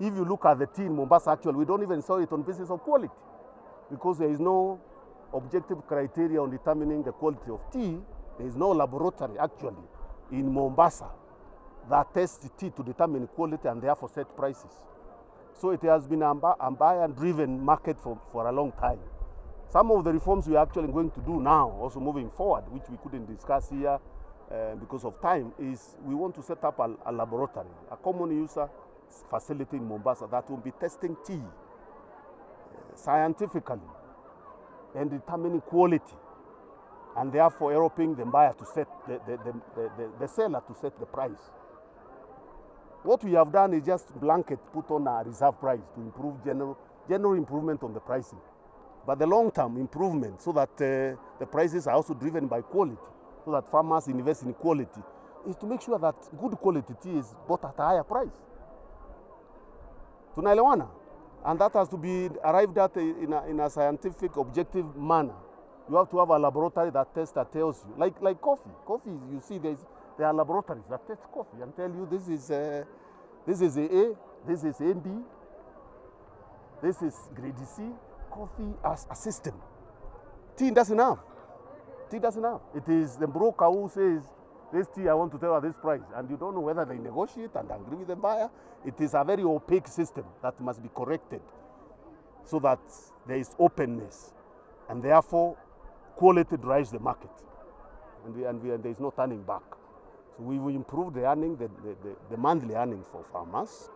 If you look at the tea in Mombasa, actually, we don't even sell it on the basis of quality because there is no objective criteria on determining the quality of tea. There is no laboratory, actually, in Mombasa that tests tea to determine quality and therefore set prices. So it has been a buyer-driven market for a long time. Some of the reforms we are actually going to do now, also moving forward, which we couldn't discuss here because of time, is we want to set up a laboratory, a common user facility in Mombasa that will be testing tea scientifically and determining quality, and therefore helping the buyer to set the seller to set the price. What we have done is just blanket put on a reserve price to improve general improvement on the pricing. But the long-term improvement so that the prices are also driven by quality, so that farmers invest in quality, is to make sure that good quality tea is bought at a higher price. Tunaelewana? And that has to be arrived at in a scientific, objective manner. You have to have a laboratory that tests, that tells you. Like coffee. Coffee, you see, there are laboratories that test coffee and tell you this is A, this is AB, this is grade C. Coffee as a system. Tea doesn't have. Tea doesn't have. It is the broker who says, this tea I want to tell at this price, and you don't know whether they negotiate and agree with the buyer. It is a very opaque system that must be corrected so that there is openness, and therefore quality drives the market, and there is no turning back. So we will improve the earning, the monthly earning for farmers.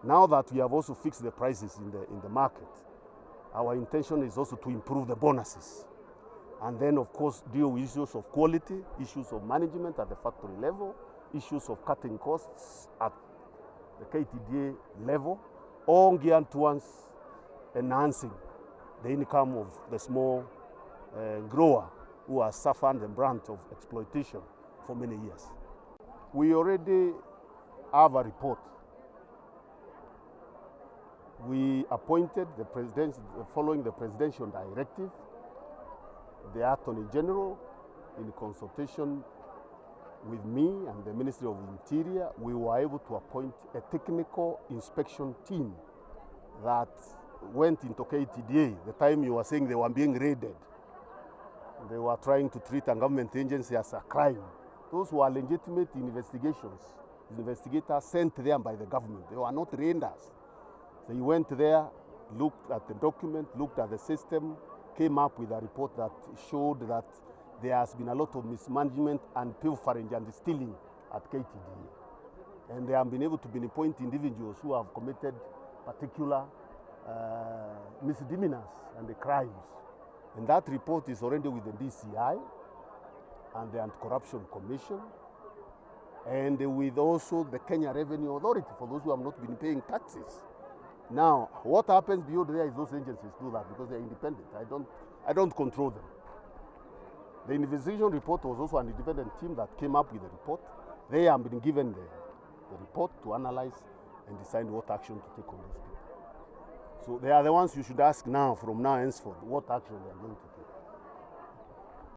Now that we have also fixed the prices in the market, our intention is also to improve the bonuses, and then of course deal with issues of quality, issues of management at the factory level, issues of cutting costs at the KTDA level, all geared towards enhancing the income of the small grower who has suffered the brunt of exploitation for many years. We already have a report. We appointed the president, following the presidential directive, the Attorney General, in consultation with me and the Ministry of Interior, we were able to appoint a technical inspection team that went into KTDA. The time you were saying they were being raided, they were trying to treat a government agency as a crime. Those were legitimate investigations, investigators sent there by the government. They were not raiders. So he went there, looked at the document, looked at the system, came up with a report that showed that there has been a lot of mismanagement and pilfering and stealing at KTDA. And they have been able to pinpoint individuals who have committed particular misdemeanors and the crimes. And that report is already with the DCI and the Anti-Corruption Commission, and with also the Kenya Revenue Authority for those who have not been paying taxes. Now, what happens beyond there is those agencies do that because they're independent. I don't control them. The investigation report was also an independent team that came up with the report. They have been given the report to analyze and decide what action to take on these people. So they are the ones you should ask now, from now henceforth, what action they are going to take.